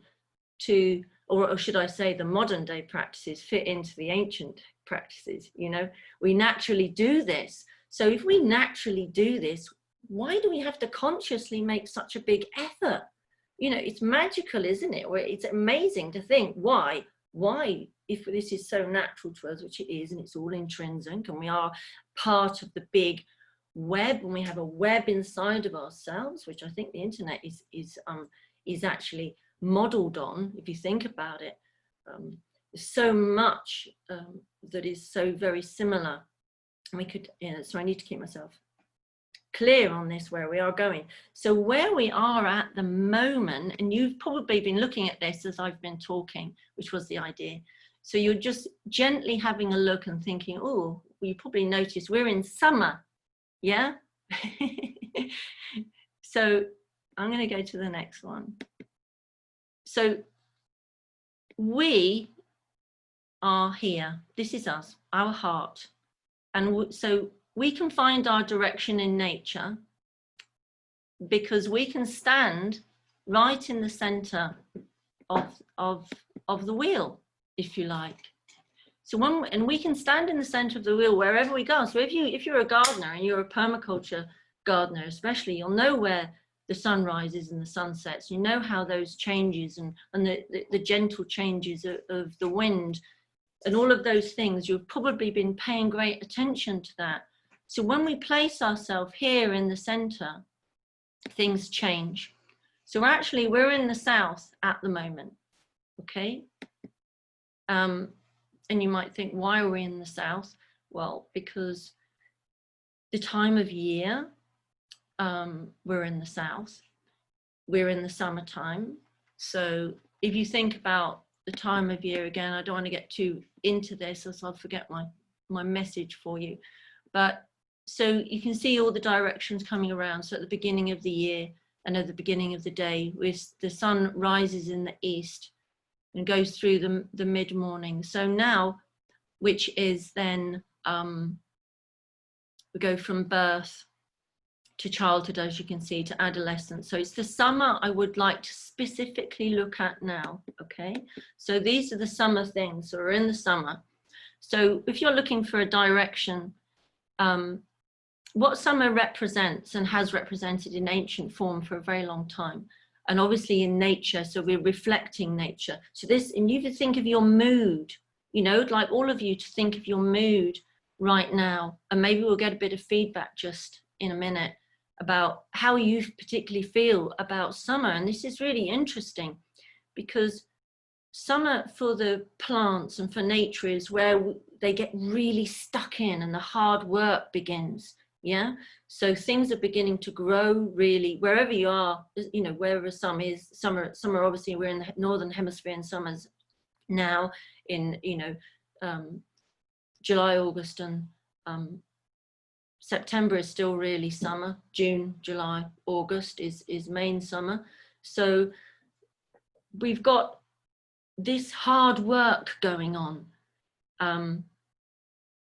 to, or should I say, the modern day practices fit into the ancient practices. You know, we naturally do this. So if we naturally do this, why do we have to consciously make such a big effort? You know, it's magical, isn't it? Where it's amazing to think, why why, if this is so natural to us, which it is, and it's all intrinsic, and we are part of the big web, and we have a web inside of ourselves, which I think the internet is actually modeled on, if you think about it. There's so much that is so very similar. And we could, so I need to keep myself clear on this, where we are going. So where we are at the moment, and you've probably been looking at this as I've been talking, which was the idea. So you're just gently having a look and thinking, oh, you probably noticed we're in summer, yeah? So I'm going to go to the next one. So we are here. This is us, our heart. And so we can find our direction in nature because we can stand right in the center of the wheel, if you like. So and we can stand in the center of the wheel wherever we go. So if you're a gardener and you're a permaculture gardener, especially, you'll know where the sun rises and the sun sets. You know how those changes and the gentle changes of the wind and all of those things, you've probably been paying great attention to that. So when we place ourselves here in the center, things change. So actually we're in the south at the moment, okay? And you might think, why are we in the south? Well, because the time of year, we're in the south. We're in the summertime. So if you think about the time of year, again, I don't want to get too into this, as I'll forget my message for you. But so you can see all the directions coming around. So at the beginning of the year and at the beginning of the day, with the sun rises in the east and goes through the mid-morning. So now, which is then, we go from birth to childhood, as you can see, to adolescence. So it's the summer I would like to specifically look at now, okay? So these are the summer things, so we're in the summer. So if you're looking for a direction, what summer represents and has represented in ancient form for a very long time, and obviously in nature, so we're reflecting nature. So this, and you could think of your mood, you know, like all of you to think of your mood right now, and maybe we'll get a bit of feedback just in a minute about how you particularly feel about summer. And this is really interesting because summer for the plants and for nature is where they get really stuck in and the hard work begins. Yeah, so things are beginning to grow really wherever you are, you know, wherever summer is. Summer obviously we're in the northern hemisphere, and summer's now in, you know, July, August, and September is still really summer. June, July, August is main summer. So we've got this hard work going on.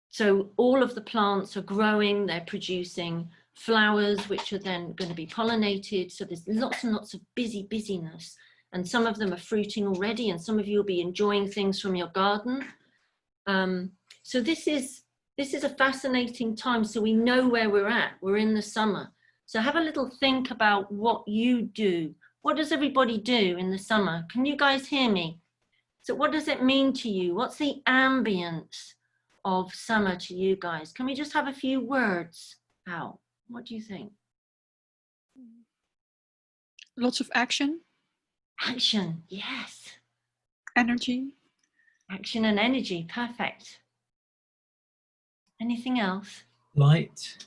So all of the plants are growing, they're producing flowers, which are then going to be pollinated. So there's lots and lots of busyness. And some of them are fruiting already, and some of you will be enjoying things from your garden. So this is a fascinating time. So we know where we're at. We're in the summer. So have a little think about what you do. What does everybody do in the summer? Can you guys hear me? So what does it mean to you? What's the ambience of summer to you guys? Can we just have a few words out? What do you think? Lots of action. Action, yes. Energy. Action and energy, perfect. Anything else? Light.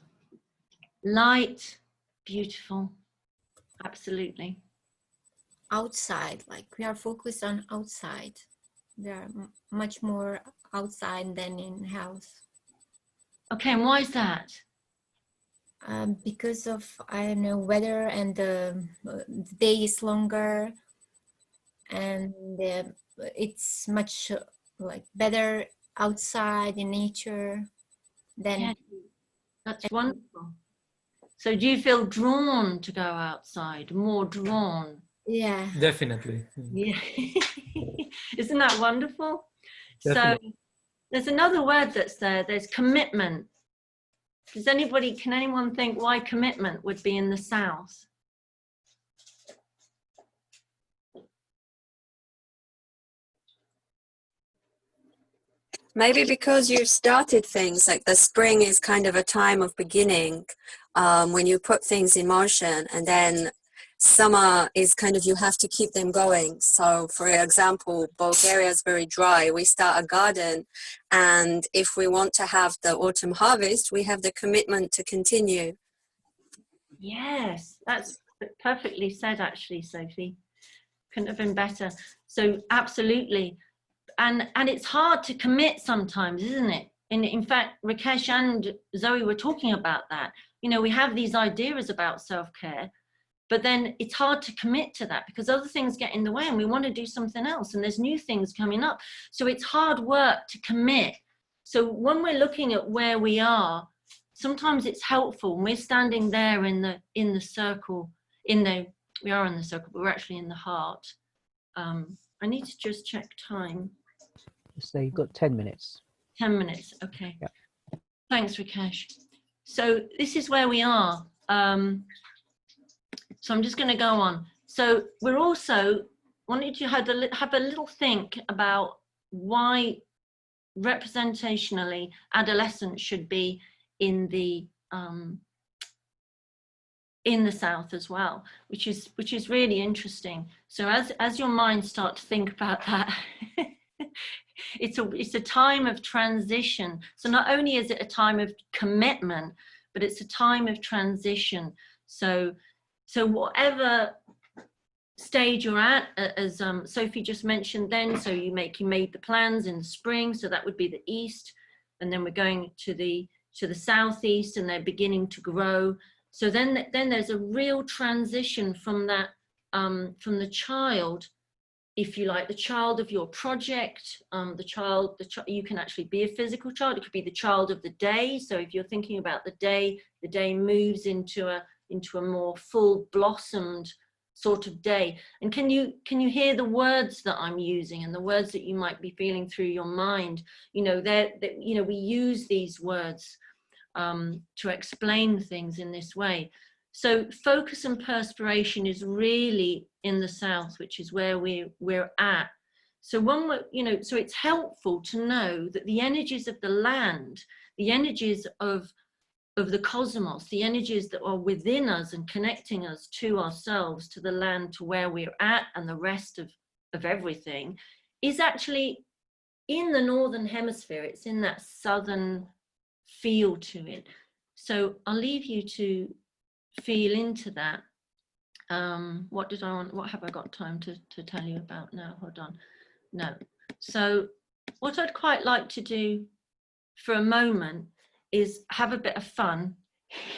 Light, beautiful, absolutely. Outside, like we are focused on outside. We are much more outside than in house. Okay, and why is that? Because of, I don't know, weather, and the day is longer, and it's much like better outside in nature than. Yeah, that's wonderful. So do you feel drawn to go outside, more drawn? Yeah, Definitely. Yeah. Isn't that wonderful? Definitely. So there's another word that's there. There's commitment. Can anyone think why commitment would be in the south? Maybe because you've started things, like the spring is kind of a time of beginning, when you put things in motion, and then summer is kind of, you have to keep them going. So for example, Bulgaria is very dry. We start a garden, and if we want to have the autumn harvest, we have the commitment to continue. Yes, that's perfectly said, actually, Sophie. Couldn't have been better. So absolutely. And it's hard to commit sometimes, isn't it? And in fact, Rakesh and Zoe were talking about that. You know, we have these ideas about self-care, but then it's hard to commit to that because other things get in the way and we want to do something else and there's new things coming up. So it's hard work to commit. So when we're looking at where we are, sometimes it's helpful when we're standing there in the circle, we are in the circle, but we're actually in the heart. I need to just check time. So you've got 10 minutes. 10 minutes, okay. Yeah. Thanks, Rakesh. So this is where we are. So I'm just going to go on. So we're also wanting to have a little think about why representationally adolescents should be in the South as well, which is really interesting. So as your mind start to think about that, it's a time of transition. So not only is it a time of commitment, but it's a time of transition. So whatever stage you're at, as Sophie just mentioned then, so you made the plans in the spring, so that would be the east, and then we're going to the southeast, and they're beginning to grow. So then there's a real transition from that, from the child, if you like, the child of your project, you can actually be a physical child. It could be the child of the day. So if you're thinking about the day moves into a more full blossomed sort of day. And can you hear the words that I'm using and the words that you might be feeling through your mind? You know, we use these words to explain things in this way. So focus and perspiration is really in the South, which is where we're at. So so it's helpful to know that the energies of the land, the energies of the cosmos, the energies that are within us and connecting us to ourselves, to the land, to where we're at, and the rest of everything, is actually in the Northern Hemisphere. It's in that southern feel to it. So I'll leave you to feel into that. What have I got time to tell you about now? Hold on. No. So what I'd quite like to do for a moment is have a bit of fun,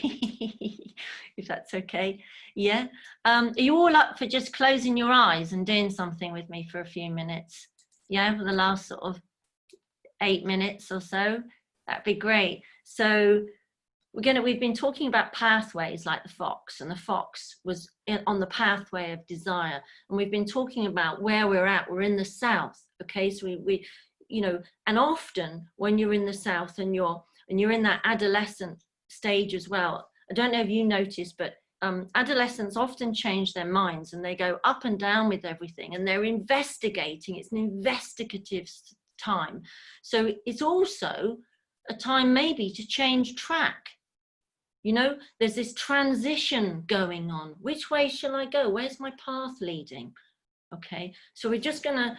if that's okay. Yeah. Are you all up for just closing your eyes and doing something with me for a few minutes? Yeah, for the last sort of 8 minutes or so. That'd be great. So we've been talking about pathways like the fox, and the fox was on the pathway of desire. And we've been talking about where we're at. We're in the South. Okay. So we and often when you're in the South and you're in that adolescent stage as well, I don't know if you noticed, but adolescents often change their minds and they go up and down with everything, and they're investigating. It's an investigative time. So it's also a time maybe to change track. You know, there's this transition going on. Which way shall I go? Where's my path leading? Okay, so we're just gonna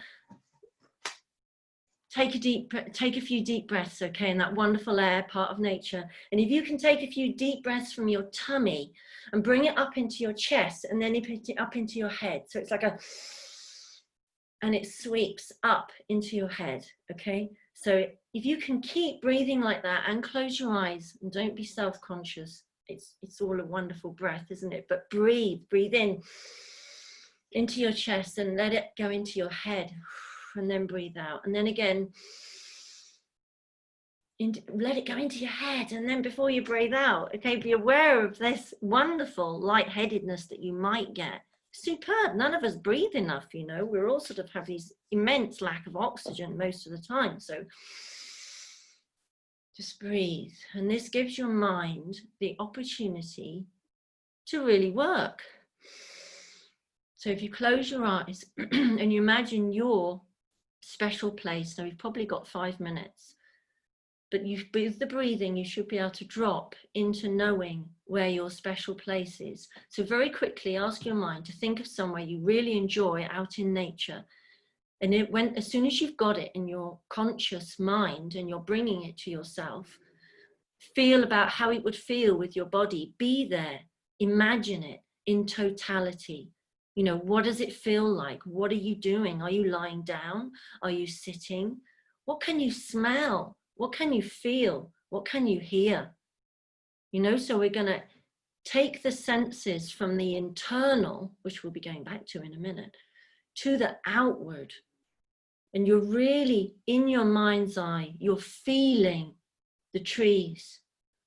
take a few deep breaths, okay, in that wonderful air, part of nature. And if you can take a few deep breaths from your tummy and bring it up into your chest, and then up into your head. So it's like and it sweeps up into your head, okay? So if you can keep breathing like that and close your eyes and don't be self-conscious, it's all a wonderful breath, isn't it? But breathe in into your chest and let it go into your head, and then breathe out, and then again let it go into your head, and then before you breathe out, okay, be aware of this wonderful lightheadedness that you might get. Superb. None of us breathe enough, you know. We're all sort of have these immense lack of oxygen most of the time. So just breathe, and this gives your mind the opportunity to really work. So if you close your eyes and you imagine you're special place. So we've probably got 5 minutes. But with the breathing, you should be able to drop into knowing where your special place is. So very quickly ask your mind to think of somewhere you really enjoy out in nature. And as soon as you've got it in your conscious mind and you're bringing it to yourself, feel about how it would feel with your body. Be there, imagine it in totality. You know, what does it feel like? What are you doing? Are you lying down? Are you sitting? What can you smell? What can you feel? What can you hear? You know, so we're going to take the senses from the internal, which we'll be going back to in a minute, to the outward. And you're really, in your mind's eye, you're feeling the trees.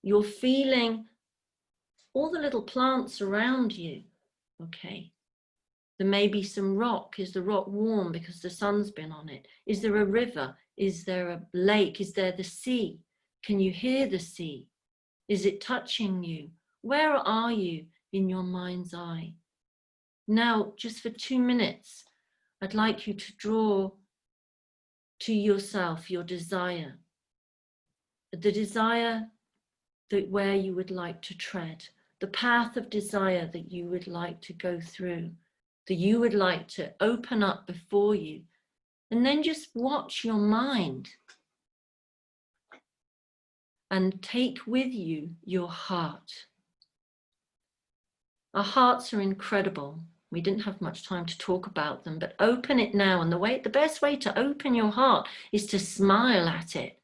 You're feeling all the little plants around you, okay? There may be some rock. Is the rock warm because the sun's been on it? Is there a river? Is there a lake? Is there the sea? Can you hear the sea? Is it touching you? Where are you in your mind's eye? Now, just for 2 minutes, I'd like you to draw to yourself your desire. The desire that where you would like to tread, the path of desire that you would like to go through, that you would like to open up before you. And then just watch your mind and take with you your heart. Our hearts are incredible. We didn't have much time to talk about them, but open it now. And the best way to open your heart is to smile at it.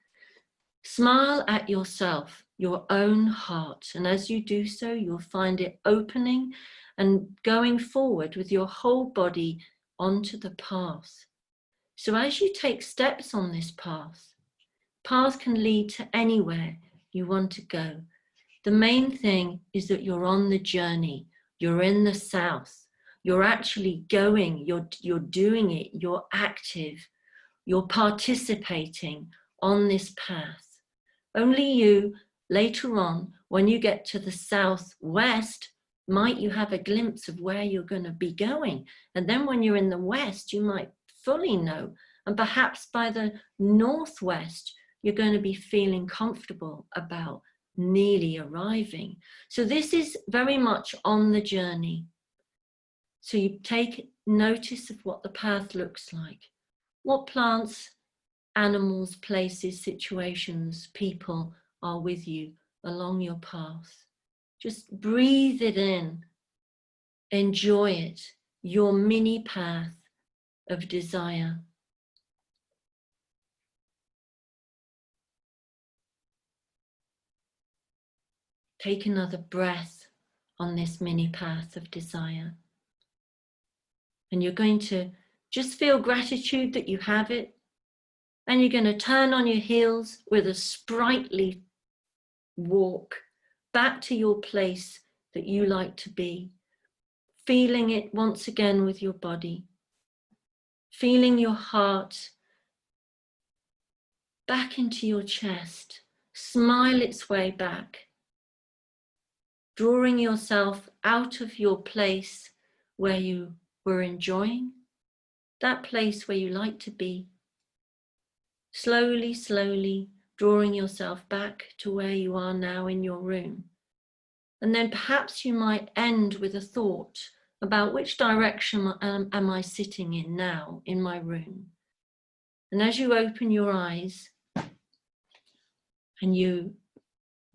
Smile at yourself, your own heart. And as you do so, you'll find it opening and going forward with your whole body onto the path. So as you take steps on this path can lead to anywhere you want to go. The main thing is that you're on the journey. You're in the south. You're actually going. You're doing it. You're active. You're participating on this path. Only you, later on, when you get to the southwest, might you have a glimpse of where you're going to be going. And then when you're in the west, you might fully know. And perhaps by the northwest, you're going to be feeling comfortable about nearly arriving. So this is very much on the journey. So you take notice of what the path looks like. What plants, animals, places, situations, people are with you along your path. Just breathe it in. Enjoy it. Your mini path of desire. Take another breath on this mini path of desire. And you're going to just feel gratitude that you have it. And you're going to turn on your heels with a sprightly walk back to your place that you like to be. Feeling it once again with your body. Feeling your heart back into your chest. Smile its way back. Drawing yourself out of your place where you were enjoying, that place where you like to be. Slowly, slowly drawing yourself back to where you are now in your room. And then perhaps you might end with a thought about which direction am I sitting in now in my room. And as you open your eyes and you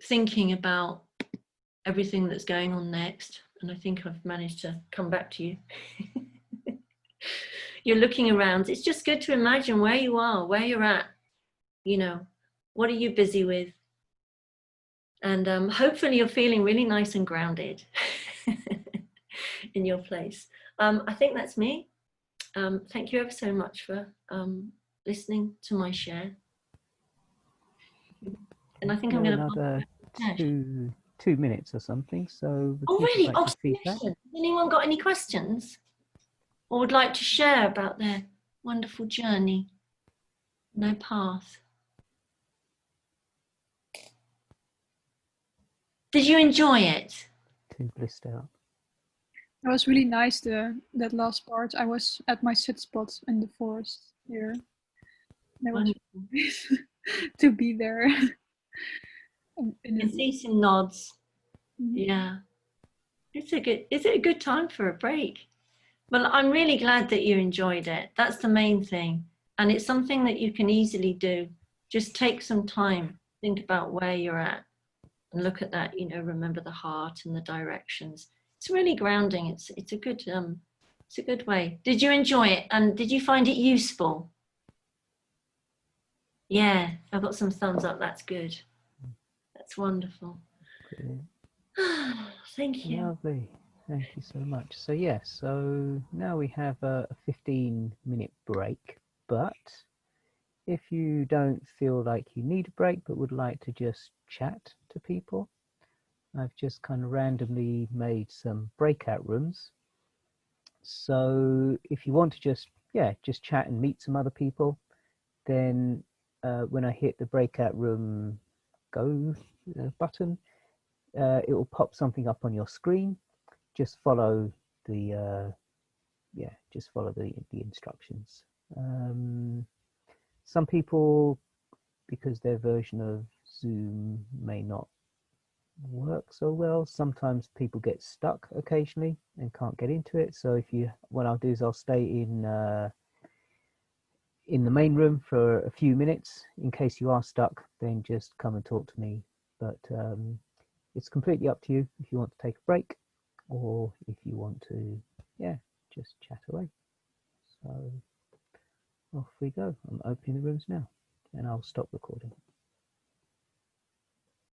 thinking about everything that's going on next, and I think I've managed to come back to you. You're looking around. It's just good to imagine where you are, where you're at, you know, what are you busy with? And hopefully you're feeling really nice and grounded in your place. I think that's me. Thank you ever so much for listening to my share. And I think I'm going to another 2 minutes or something. So oh really? like feedback. Has anyone got any questions or would like to share about their wonderful journey, their path? Did you enjoy it? Too blissed out. It was really nice, that last part. I was at my sit spot in the forest here. That was Wonderful. nice to be there. I can see some nods. Yeah. Is it a good time for a break? Well, I'm really glad that you enjoyed it. That's the main thing. And it's something that you can easily do. Just take some time, think about where you're at and look at that, you know, remember the heart and the directions. It's really grounding. It's a good way. Did you enjoy it? And did you find it useful? Yeah, I've got some thumbs up. That's good. That's wonderful. Brilliant. Thank you. Lovely. Thank you so much. So yeah, so now we have a 15-minute break, but if you don't feel like you need a break but would like to just chat to people, I've just kind of randomly made some breakout rooms. So if you want to just chat and meet some other people, then when I hit the breakout room go button, it will pop something up on your screen. Just follow the the instructions. Some people, because their version of Zoom may not work so well, sometimes people get stuck occasionally and can't get into it. So what I'll do is I'll stay in the main room for a few minutes. In case you are stuck, then just come and talk to me. But it's completely up to you if you want to take a break or if you want to just chat away. So off we go. I'm opening the rooms now and I'll stop recording.